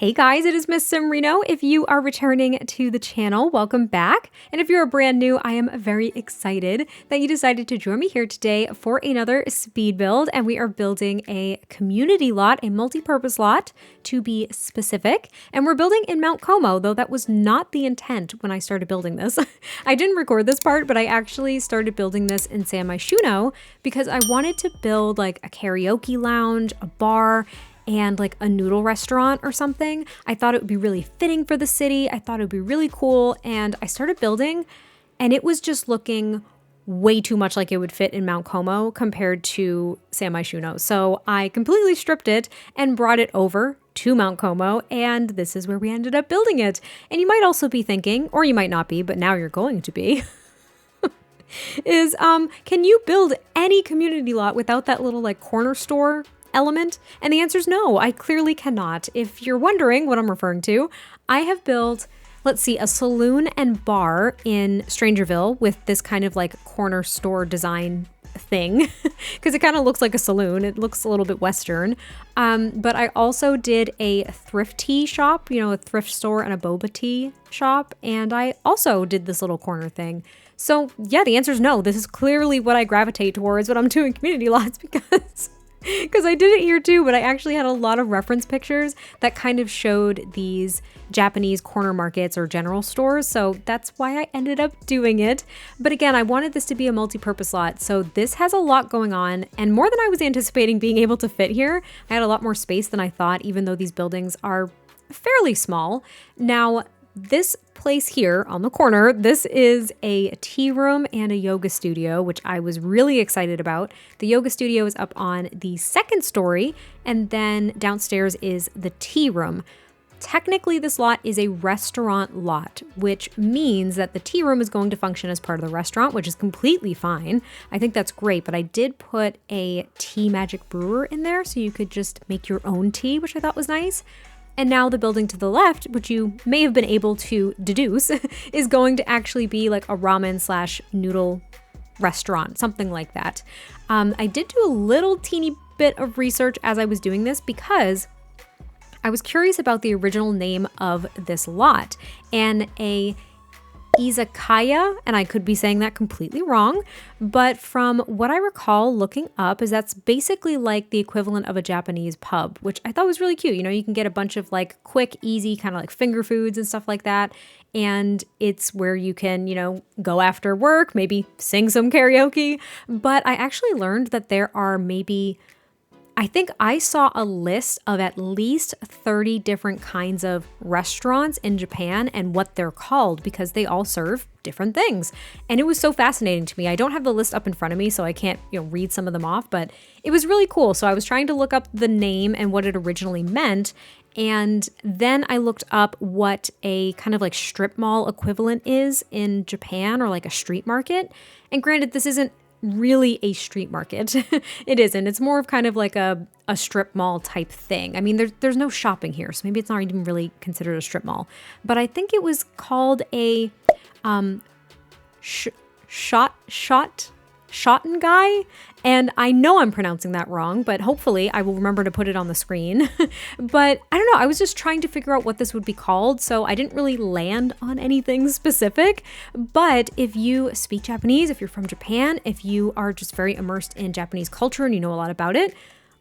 Hey guys, it is MissSimReno. If you are returning to the channel, welcome back. And if you're brand new, I am very excited that you decided to join me here today for another speed build. And we are building a community lot, a multi-purpose lot to be specific. And we're building in Mount Como, though that was not the intent when I started building this. I didn't record this part, but I actually started building this in San Myshuno because I wanted to build like a karaoke lounge, a bar, and like a noodle restaurant or something. I thought it would be really fitting for the city. I thought it would be really cool. And I started building and it was just looking way too much like it would fit in Mount Como compared to San Myshuno. So I completely stripped it and brought it over to Mount Como, and this is where we ended up building it. And you might also be thinking, or you might not be, but now you're going to be, is can you build any community lot without that little like corner store element? And the answer is no, I clearly cannot. If you're wondering what I'm referring to, I have built, let's see, a saloon and bar in Strangerville with this kind of like corner store design thing because it kind of looks like a saloon. It looks a little bit Western. But I also did a thrift tea shop, you know, a thrift store and a boba tea shop. And I also did this little corner thing. So yeah, the answer is no. This is clearly what I gravitate towards when I'm doing community lots because I did it here too, but I actually had a lot of reference pictures that kind of showed these Japanese corner markets or general stores. So that's why I ended up doing it. But again, I wanted this to be a multi-purpose lot. So this has a lot going on and more than I was anticipating being able to fit here. I had a lot more space than I thought, even though these buildings are fairly small. Now, this place here on the corner, this is a tea room and a yoga studio, which I was really excited about. The yoga studio is up on the second story, and then downstairs is the tea room. Technically, this lot is a restaurant lot, which means that the tea room is going to function as part of the restaurant, which is completely fine. I think that's great, but I did put a tea magic brewer in there so you could just make your own tea, which I thought was nice. And now the building to the left, which you may have been able to deduce, is going to actually be like a ramen / noodle restaurant, something like that. I did do a little teeny bit of research as I was doing this because I was curious about the original name of this lot, and a Izakaya, and I could be saying that completely wrong, but from what I recall looking up is that's basically like the equivalent of a Japanese pub, which I thought was really cute. You know, you can get a bunch of like quick, easy kind of like finger foods and stuff like that. And it's where you can, you know, go after work, maybe sing some karaoke. But I actually learned that there are maybe, I think I saw a list of at least 30 different kinds of restaurants in Japan and what they're called because they all serve different things. And it was so fascinating to me. I don't have the list up in front of me, so I can't, you know, read some of them off, but it was really cool. So I was trying to look up the name and what it originally meant. And then I looked up what a kind of like strip mall equivalent is in Japan, or like a street market. And granted, this isn't really a street market. It isn't. It's more of kind of like a strip mall type thing. I mean, there's no shopping here, so maybe it's not even really considered a strip mall. But I think it was called a Schottengai, and I know I'm pronouncing that wrong, but hopefully I will remember to put it on the screen. But I don't know, I was just trying to figure out what this would be called, so I didn't really land on anything specific. But if you speak Japanese, if you're from Japan, if you are just very immersed in Japanese culture and you know a lot about it,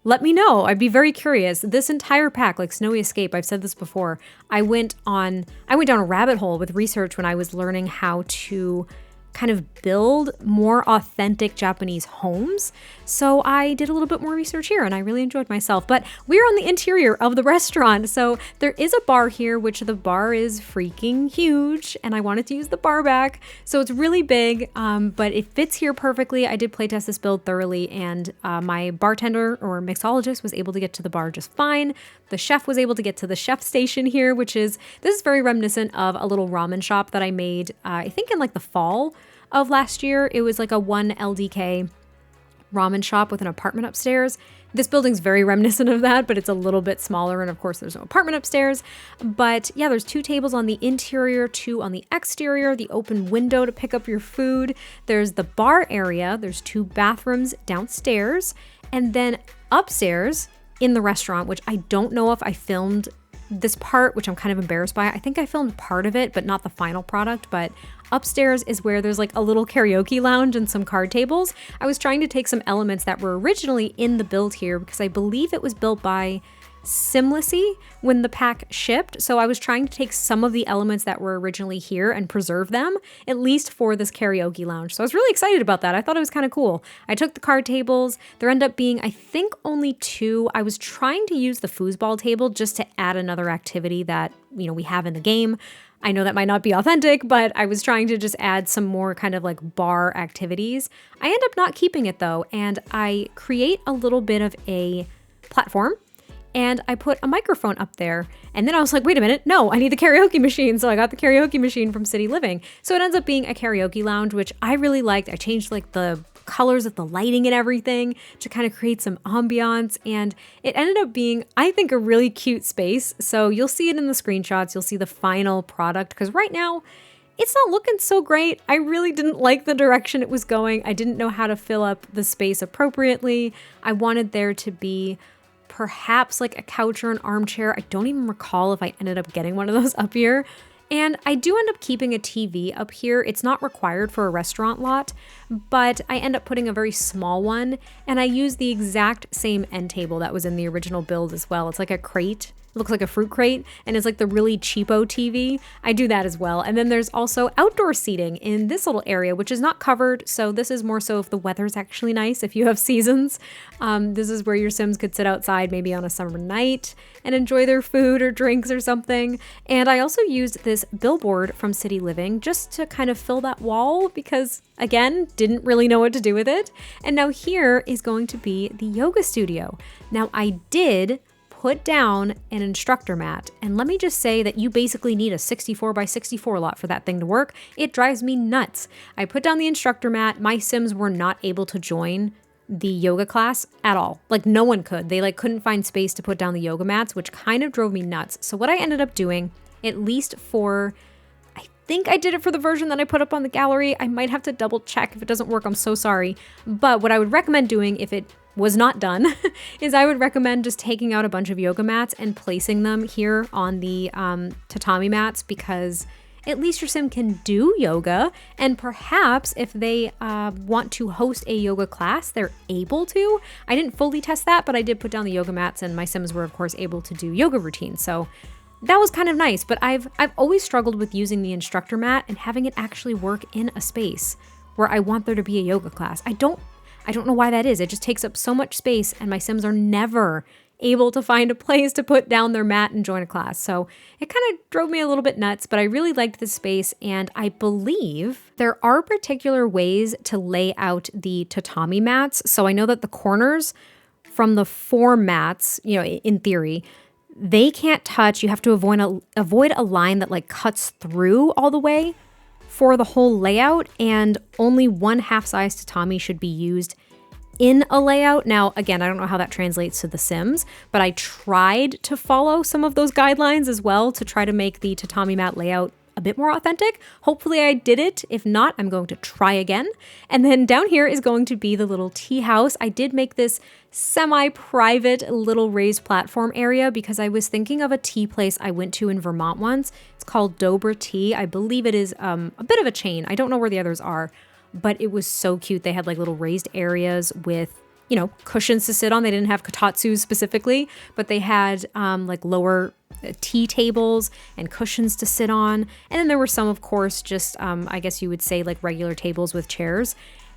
let me know. I'd be very curious. This entire pack, like Snowy Escape, I've said this before, I went down a rabbit hole with research when I was learning how to kind of build more authentic Japanese homes. So I did a little bit more research here and I really enjoyed myself. But we're on the interior of the restaurant. So there is a bar here, which the bar is freaking huge and I wanted to use the bar back. So it's really big, but it fits here perfectly. I did playtest this build thoroughly and my bartender or mixologist was able to get to the bar just fine. The chef was able to get to the chef station here, this is very reminiscent of a little ramen shop that I made, I think in like the fall of last year. It was like a 1 LDK ramen shop with an apartment upstairs. This building's very reminiscent of that, but it's a little bit smaller. And of course there's no apartment upstairs, but yeah, there's 2 tables on the interior, 2 on the exterior, the open window to pick up your food. There's the bar area. There's 2 bathrooms downstairs, and then upstairs in the restaurant, which I don't know if I filmed this part, which I'm kind of embarrassed by, I think I filmed part of it, but not the final product. But upstairs is where there's like a little karaoke lounge and some card tables. I was trying to take some elements that were originally in the build here because I believe it was built by Simlessy when the pack shipped. So I was trying to take some of the elements that were originally here and preserve them, at least for this karaoke lounge. So I was really excited about that. I thought it was kind of cool. I took the card tables. There ended up being, I think, only 2. I was trying to use the foosball table just to add another activity that, we have in the game. I know that might not be authentic, but I was trying to just add some more kind of like bar activities. I end up not keeping it though, and I create a little bit of a platform and I put a microphone up there. And then I was like, wait a minute, no, I need the karaoke machine. So I got the karaoke machine from City Living. So it ends up being a karaoke lounge, which I really liked. I changed like the colors of the lighting and everything to kind of create some ambiance. And it ended up being, I think, a really cute space. So you'll see it in the screenshots. You'll see the final product because right now it's not looking so great. I really didn't like the direction it was going. I didn't know how to fill up the space appropriately. I wanted there to be perhaps like a couch or an armchair. I don't even recall if I ended up getting one of those up here. And I do end up keeping a TV up here. It's not required for a restaurant lot, but I end up putting a very small one, and I use the exact same end table that was in the original build as well. It's like a crate. It looks like a fruit crate, and it's like the really cheapo TV. I do that as well. And then there's also outdoor seating in this little area, which is not covered. So this is more so if the weather's actually nice, if you have seasons. This is where your Sims could sit outside maybe on a summer night and enjoy their food or drinks or something. And I also used this billboard from City Living just to kind of fill that wall because, again, didn't really know what to do with it. And now here is going to be the yoga studio. Now I did put down an instructor mat, and let me just say that you basically need a 64 by 64 lot for that thing to work. It drives me nuts. I put down the instructor mat. My Sims were not able to join the yoga class at all. Like no one could. They couldn't find space to put down the yoga mats, which kind of drove me nuts. So what I ended up doing, at least for, I think I did it for the version that I put up on the gallery. I might have to double check. If it doesn't work, I'm so sorry. But what I would recommend doing if it was not done is I would recommend just taking out a bunch of yoga mats and placing them here on the tatami mats, because at least your Sim can do yoga, and perhaps if they want to host a yoga class, they're able to. I didn't fully test that, but I did put down the yoga mats, and my Sims were of course able to do yoga routines. So that was kind of nice, but I've always struggled with using the instructor mat and having it actually work in a space where I want there to be a yoga class. I don't know why that is. It just takes up so much space, and my Sims are never able to find a place to put down their mat and join a class. So it kind of drove me a little bit nuts, but I really liked this space, and I believe there are particular ways to lay out the tatami mats. So I know that the corners from the 4 mats, in theory, they can't touch. You have to avoid a line that cuts through all the way for the whole layout, and only 1/2 size tatami should be used in a layout. Now, again, I don't know how that translates to The Sims, but I tried to follow some of those guidelines as well to try to make the tatami mat layout a bit more authentic. Hopefully I did it. If not, I'm going to try again. And then down here is going to be the little tea house. I did make this semi-private little raised platform area because I was thinking of a tea place I went to in Vermont once. It's called Dobra Tea. I believe it is a bit of a chain. I don't know where the others are, but it was so cute. They had little raised areas with cushions to sit on. They didn't have kotatsus specifically, but they had lower tea tables and cushions to sit on. And then there were some, of course, just I guess you would say regular tables with chairs.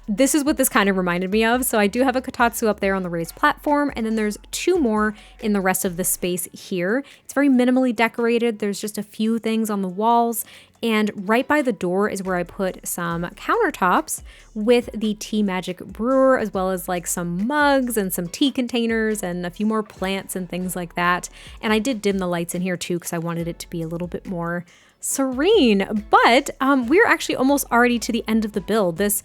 This is what this kind of reminded me of. So I do have a kotatsu up there on the raised platform, and then there's 2 more in the rest of the space here. It's very minimally decorated. There's just a few things on the walls, and right by the door is where I put some countertops with the Tea Magic brewer, as well as some mugs and some tea containers and a few more plants and things like that. And I did dim the lights in here too because I wanted it to be a little bit more serene. But we're actually almost already to the end of the build. This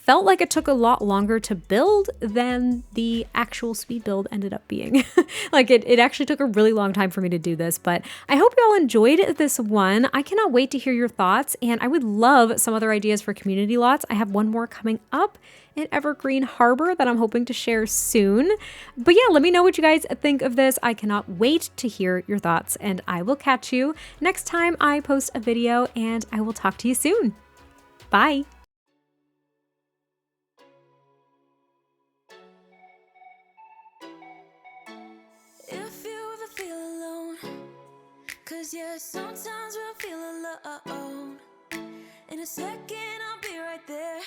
felt like it took a lot longer to build than the actual speed build ended up being. Like it actually took a really long time for me to do this, but I hope y'all enjoyed this one. I cannot wait to hear your thoughts, and I would love some other ideas for community lots. I have one more coming up in Evergreen Harbor that I'm hoping to share soon. But yeah, let me know what you guys think of this. I cannot wait to hear your thoughts, and I will catch you next time I post a video, and I will talk to you soon. Bye. If you ever feel alone, 'cause yeah, sometimes we'll feel alone. In a second, I'll be right there.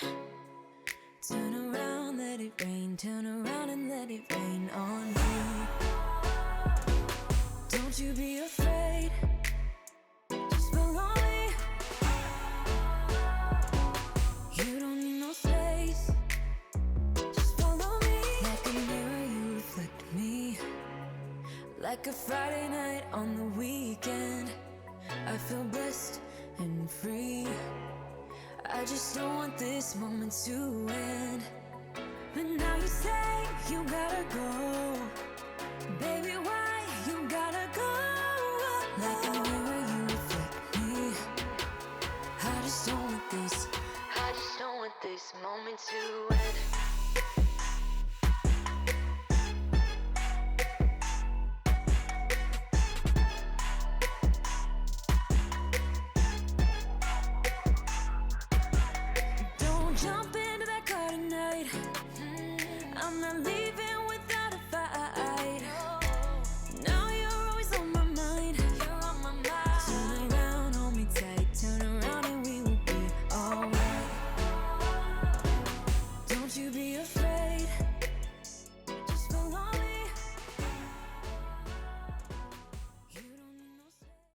Turn around, let it rain. Turn around and let it rain on me. Don't you be afraid. Just follow me. You don't need no space. Just follow me. Like a mirror, you reflect me. Like a Friday night on the weekend, I feel blessed and free. I just don't want this moment to end. But now you say you gotta go. Baby, why you gotta go? Like a mirror, you reflect me. I just don't want this moment to end.